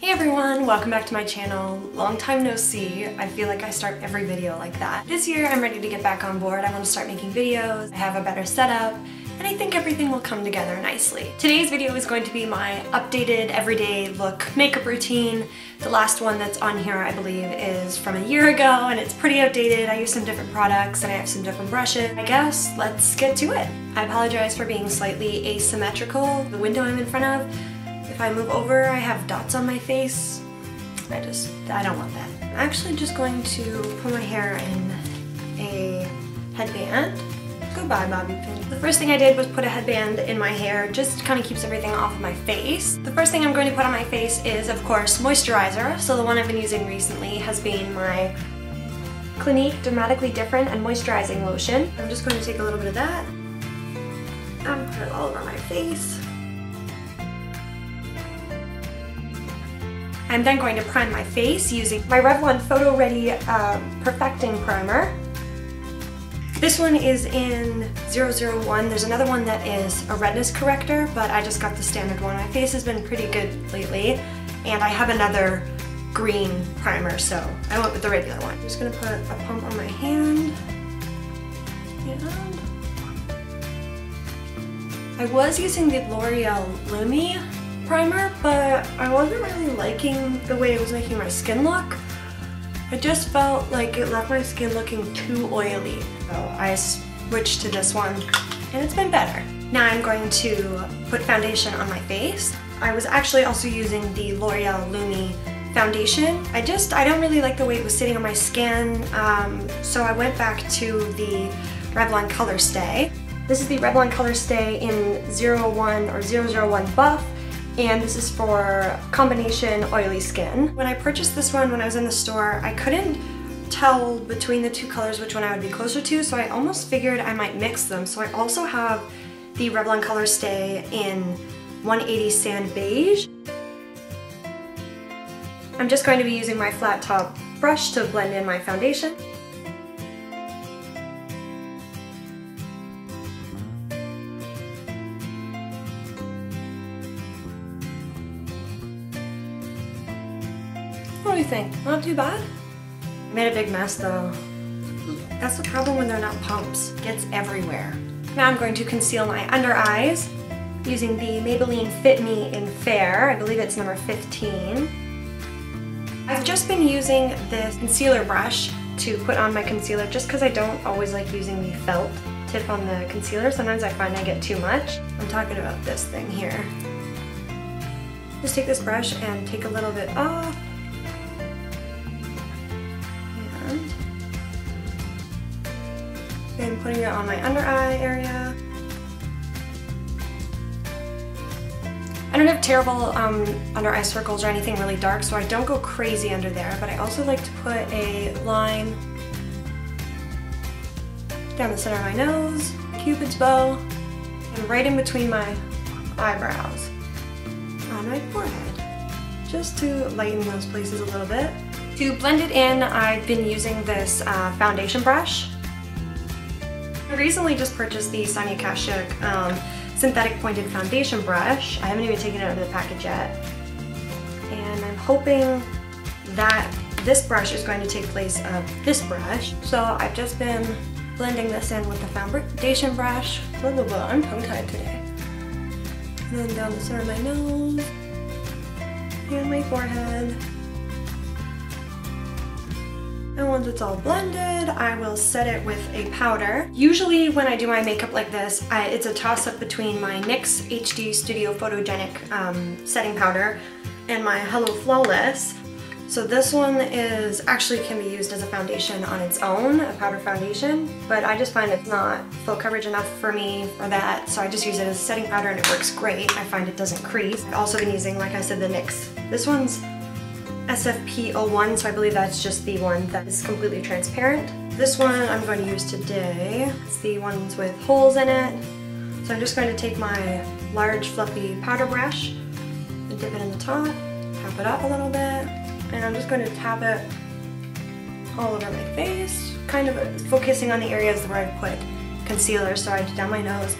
Hey everyone, welcome back to my channel. Long time no see. I feel like I start every video like that. This year I'm ready to get back on board. I want to start making videos, I have a better setup, and I think everything will come together nicely. Today's video is going to be my updated everyday look makeup routine. The last one that's on here I believe is from a year ago and it's pretty outdated. I use some different products and I have some different brushes. I guess let's get to it. I apologize for being slightly asymmetrical. The window I'm in front of, if I move over, I have dots on my face. I don't want that. I'm actually just going to put my hair in a headband. Goodbye, bobby pin. The first thing I did was put a headband in my hair, just kind of keeps everything off of my face. The first thing I'm going to put on my face is, of course, moisturizer. So the one I've been using recently has been my Clinique Dramatically Different and Moisturizing Lotion. I'm just going to take a little bit of that and put it all over my face. I'm then going to prime my face using my Revlon Photo Ready Perfecting Primer. This one is in 001. There's another one that is a redness corrector, but I just got the standard one. My face has been pretty good lately, and I have another green primer, so I went with the regular one. I'm just going to put a pump on my hand. And I was using the L'Oreal Lumi primer, but I wasn't really liking the way it was making my skin look. I just felt like it left my skin looking too oily. So I switched to this one and it's been better. Now I'm going to put foundation on my face. I was actually also using the L'Oreal Lumi foundation. I don't really like the way it was sitting on my skin, so I went back to the Revlon ColorStay. This is the Revlon ColorStay in 01 or 001 Buff. And this is for combination oily skin. When I purchased this one when I was in the store, I couldn't tell between the two colors which one I would be closer to, so I almost figured I might mix them. So I also have the Revlon ColorStay in 180 Sand Beige. I'm just going to be using my flat top brush to blend in my foundation. What do you think? Not too bad? I made a big mess though. That's the problem when they're not pumps. It gets everywhere. Now I'm going to conceal my under eyes using the Maybelline Fit Me in Fair. I believe it's number 15. I've just been using this concealer brush to put on my concealer just because I don't always like using the felt tip on the concealer. Sometimes I find I get too much. I'm talking about this thing here. Just take this brush and take a little bit off. And putting it on my under eye area. I don't have terrible under eye circles or anything really dark, so I don't go crazy under there, but I also like to put a line down the center of my nose, Cupid's bow, and right in between my eyebrows on my forehead, just to lighten those places a little bit. To blend it in, I've been using this foundation brush. I recently just purchased the Sonia Kashuk synthetic pointed foundation brush. I haven't even taken it out of the package yet. And I'm hoping that this brush is going to take place of this brush. So I've just been blending this in with the foundation brush. Blah, blah, blah. I'm tongue-tied today. And then down the center of my nose and my forehead. And once it's all blended, I will set it with a powder. Usually when I do my makeup like this, it's a toss-up between my NYX HD Studio Photogenic setting powder and my Hello Flawless. So this one can be used as a foundation on its own, a powder foundation, but I just find it's not full coverage enough for me for that, so I just use it as a setting powder and it works great. I find it doesn't crease. I've also been using, like I said, the NYX. This one's SFP01, so I believe that's just the one that is completely transparent. This one I'm going to use today. It's the ones with holes in it. So I'm just going to take my large fluffy powder brush and dip it in the top, tap it up a little bit, and I'm just going to tap it all over my face, kind of focusing on the areas where I put concealer. So I did down my nose,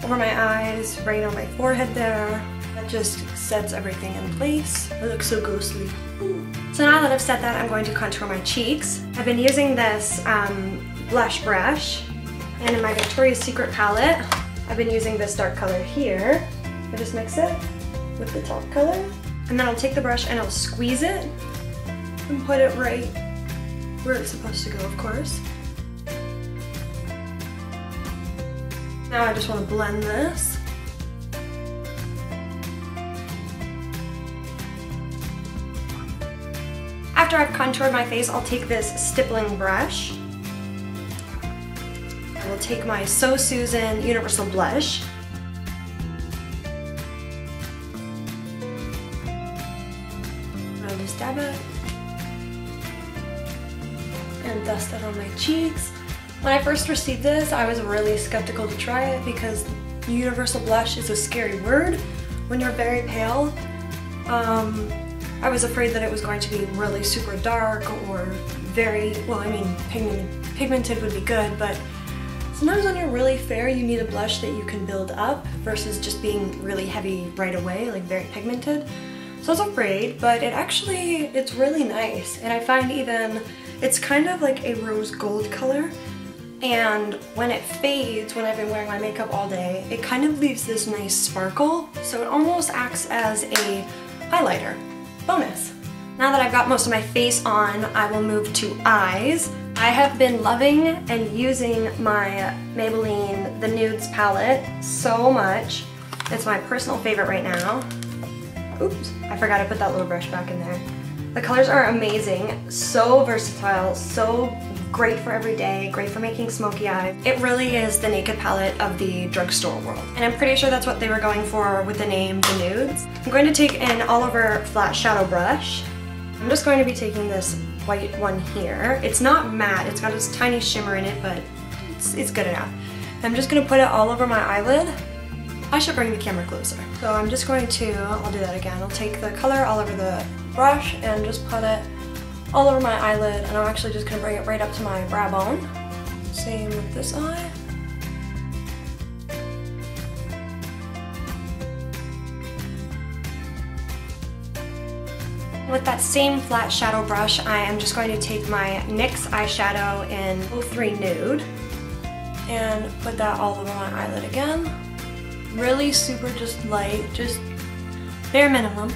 over my eyes, right on my forehead there. That just sets everything in place. It looks so ghostly. Ooh. So now that I've set that, I'm going to contour my cheeks. I've been using this blush brush, and in my Victoria's Secret palette, I've been using this dark color here. I just mix it with the top color, and then I'll take the brush and I'll squeeze it and put it right where it's supposed to go, of course. Now I just want to blend this. After I've contoured my face, I'll take this stippling brush. I will take my So Susan Universal Blush. I'll just dab it and dust it on my cheeks. When I first received this, I was really skeptical to try it because universal blush is a scary word when you're very pale. I was afraid that it was going to be really super dark or very, well, I mean, pigmented would be good, but sometimes when you're really fair, you need a blush that you can build up versus just being really heavy right away, like very pigmented. So I was afraid, but it's really nice. And I find it's kind of like a rose gold color. And when it fades, when I've been wearing my makeup all day, it kind of leaves this nice sparkle. So it almost acts as a highlighter. Bonus. Now that I've got most of my face on, I will move to eyes. I have been loving and using my Maybelline, the Nudes palette so much. It's my personal favorite right now. Oops, I forgot to put that little brush back in there. The colors are amazing, so versatile, so great for every day, great for making smoky eyes. It really is the naked palette of the drugstore world. And I'm pretty sure that's what they were going for with the name The Nudes. I'm going to take an all-over flat shadow brush. I'm just going to be taking this white one here. It's not matte, it's got this tiny shimmer in it, but it's good enough. I'm just going to put it all over my eyelid. I should bring the camera closer. So I'm just going to, I'll do that again. I'll take the color all over the brush and just put it all over my eyelid, and I'm actually just gonna bring it right up to my brow bone. Same with this eye. With that same flat shadow brush, I am just going to take my NYX eyeshadow in 03 Nude and put that all over my eyelid again. Really super just light, just bare minimum.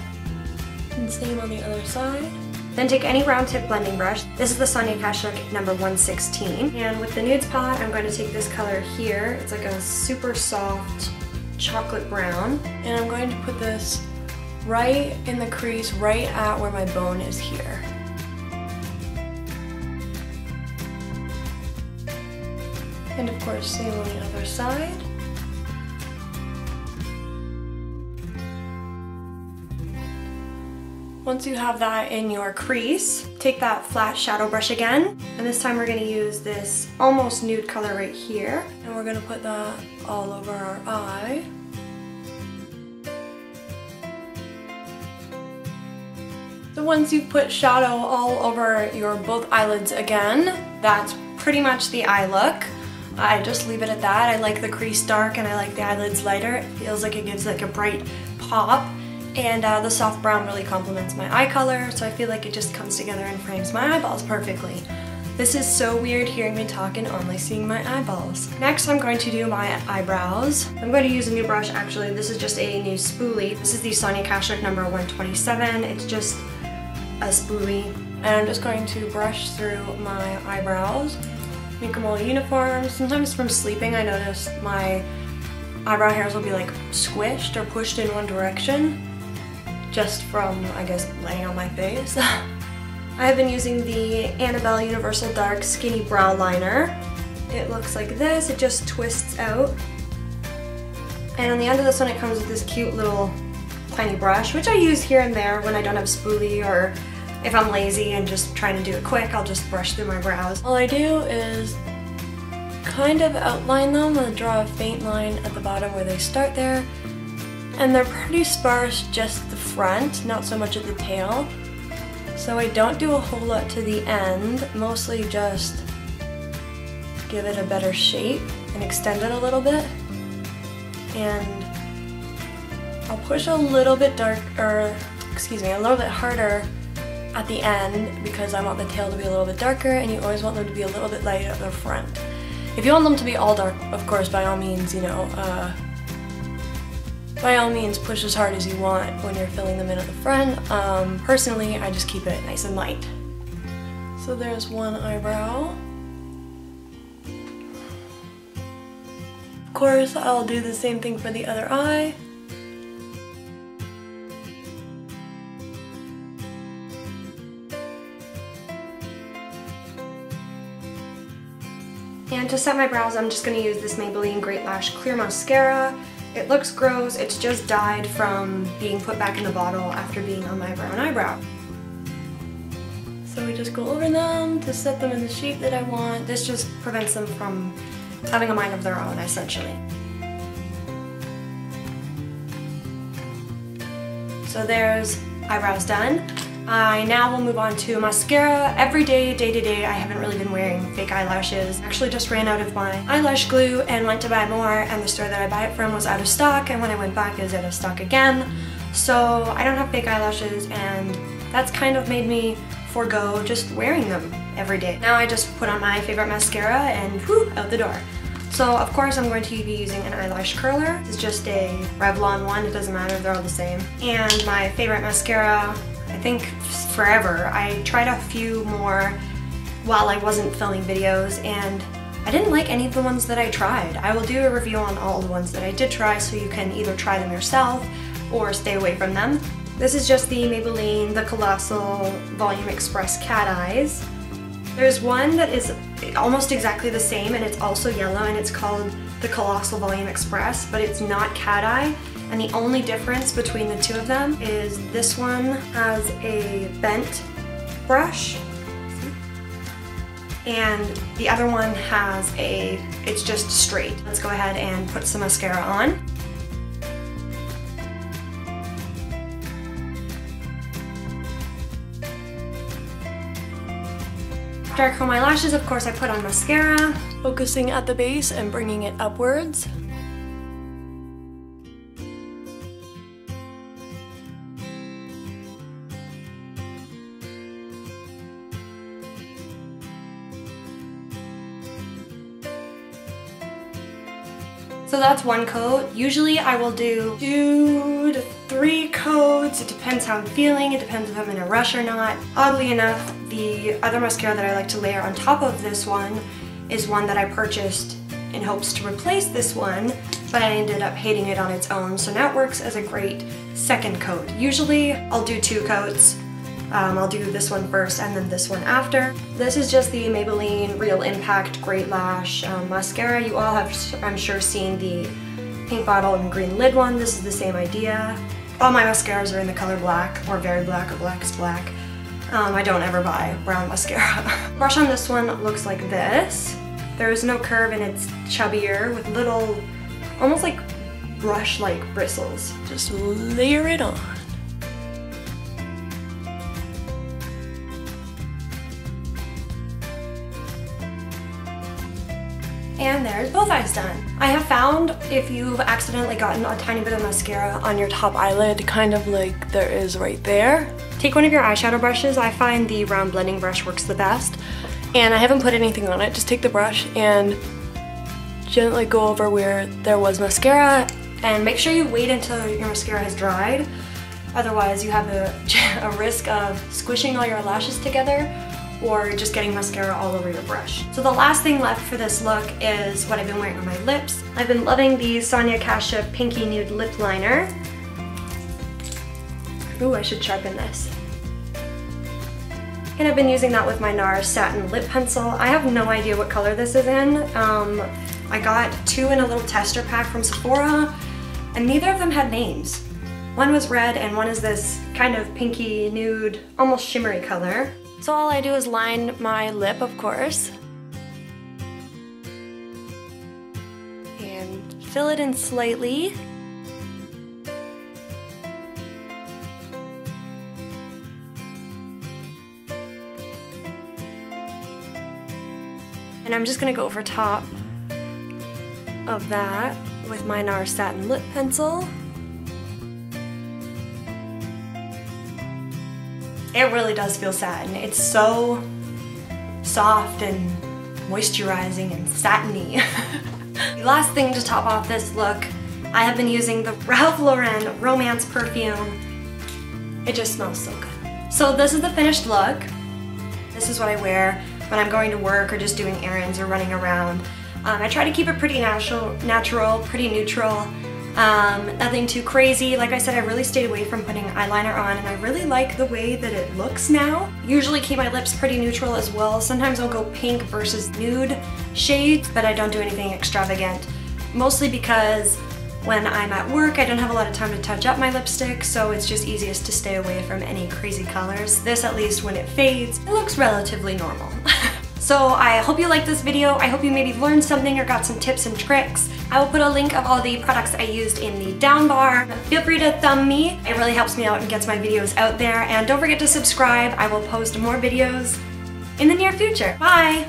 And same on the other side. Then take any round tip blending brush. This is the Sonia Kashuk number 116. And with the Nudes palette, I'm going to take this color here. It's like a super soft chocolate brown. And I'm going to put this right in the crease, right at where my bone is here. And of course, same on the other side. Once you have that in your crease, take that flat shadow brush again, and this time we're going to use this almost nude color right here, and we're going to put that all over our eye. So once you've put shadow all over your both eyelids again, that's pretty much the eye look. I just leave it at that. I like the crease dark and I like the eyelids lighter. It feels like it gives like a bright pop. And the soft brown really complements my eye color, so I feel like it just comes together and frames my eyeballs perfectly. This is so weird hearing me talk and only seeing my eyeballs. Next, I'm going to do my eyebrows. I'm going to use a new brush, actually. This is just a new spoolie. This is the Sonia Kashuk number 127. It's just a spoolie. And I'm just going to brush through my eyebrows, make them all uniform. Sometimes from sleeping, I notice my eyebrow hairs will be like squished or pushed in one direction, just from, I guess, laying on my face. I have been using the Annabelle Universal Dark Skinny Brow Liner. It looks like this, it just twists out. And on the end of this one it comes with this cute little tiny brush, which I use here and there when I don't have spoolie, or if I'm lazy and just trying to do it quick, I'll just brush through my brows. All I do is kind of outline them and draw a faint line at the bottom where they start there. And they're pretty sparse just the front, not so much at the tail. So I don't do a whole lot to the end, mostly just give it a better shape and extend it a little bit. And I'll push a little bit a little bit harder at the end because I want the tail to be a little bit darker, and you always want them to be a little bit light at the front. If you want them to be all dark, of course, by all means, you know, by all means push as hard as you want when you're filling them in at the front. Personally, I just keep it nice and light. So there's one eyebrow. Of course, I'll do the same thing for the other eye. And to set my brows, I'm just going to use this Maybelline Great Lash Clear Mascara. It looks gross, it's just dyed from being put back in the bottle after being on my brown eyebrow. So we just go over them to set them in the shape that I want. This just prevents them from having a mind of their own, essentially. So there's eyebrows done. I now will move on to mascara. Every day, day to day, I haven't really been wearing fake eyelashes. I actually just ran out of my eyelash glue and went to buy more, and the store that I buy it from was out of stock, and when I went back it was out of stock again. So I don't have fake eyelashes, and that's kind of made me forego just wearing them every day. Now I just put on my favorite mascara and whoo, out the door. So of course I'm going to be using an eyelash curler. It's just a Revlon one, it doesn't matter, they're all the same. And my favorite mascara, I think forever. I tried a few more while I wasn't filming videos, and I didn't like any of the ones that I tried. I will do a review on all the ones that I did try, so you can either try them yourself or stay away from them. This is just the Maybelline, the Colossal Volume Express Cat Eyes. There's one that is almost exactly the same, and it's also yellow, and it's called the Colossal Volume Express, but it's not cat eye. And the only difference between the two of them is this one has a bent brush and the other one has it's just straight. Let's go ahead and put some mascara on. After I curl my lashes, of course, I put on mascara, focusing at the base and bringing it upwards. So that's one coat. Usually I will do 2 to 3 coats. It depends how I'm feeling. It depends if I'm in a rush or not. Oddly enough, the other mascara that I like to layer on top of this one is one that I purchased in hopes to replace this one, but I ended up hating it on its own. So now it works as a great second coat. Usually I'll do 2 coats. I'll do this one first and then this one after. This is just the Maybelline Real Impact Great Lash Mascara. You all have, I'm sure, seen the pink bottle and green lid one. This is the same idea. All my mascaras are in the color black, or very black, or black is black. I don't ever buy brown mascara. Brush on this one looks like this. There is no curve and it's chubbier with little, almost like brush-like bristles. Just layer it on. And there's both eyes done. I have found if you've accidentally gotten a tiny bit of mascara on your top eyelid, kind of like there is right there, take one of your eyeshadow brushes. I find the round blending brush works the best. And I haven't put anything on it. Just take the brush and gently go over where there was mascara, and make sure you wait until your mascara has dried. Otherwise you have a risk of squishing all your lashes together or just getting mascara all over your brush. So the last thing left for this look is what I've been wearing on my lips. I've been loving the Sonia Kashuk Pinky Nude Lip Liner. Ooh, I should sharpen this. And I've been using that with my NARS Satin Lip Pencil. I have no idea what color this is in. I got 2 in a little tester pack from Sephora, and neither of them had names. One was red and one is this kind of pinky nude, almost shimmery color. So all I do is line my lip, of course, and fill it in slightly. And I'm just gonna go over top of that with my NARS Satin Lip Pencil. it really does feel satin. It's so soft and moisturizing and satiny. The last thing to top off this look, I have been using the Ralph Lauren Romance perfume. It just smells so good. So this is the finished look. This is what I wear when I'm going to work or just doing errands or running around. I try to keep it pretty natural, pretty neutral. Nothing too crazy. Like I said, I really stayed away from putting eyeliner on, and I really like the way that it looks now. Usually keep my lips pretty neutral as well. Sometimes I'll go pink versus nude shades, but I don't do anything extravagant. Mostly because when I'm at work, I don't have a lot of time to touch up my lipstick, so it's just easiest to stay away from any crazy colors. This, at least when it fades, it looks relatively normal. So I hope you liked this video. I hope you maybe learned something or got some tips and tricks. I will put a link of all the products I used in the down bar. Feel free to thumb me. It really helps me out and gets my videos out there. And don't forget to subscribe. I will post more videos in the near future. Bye!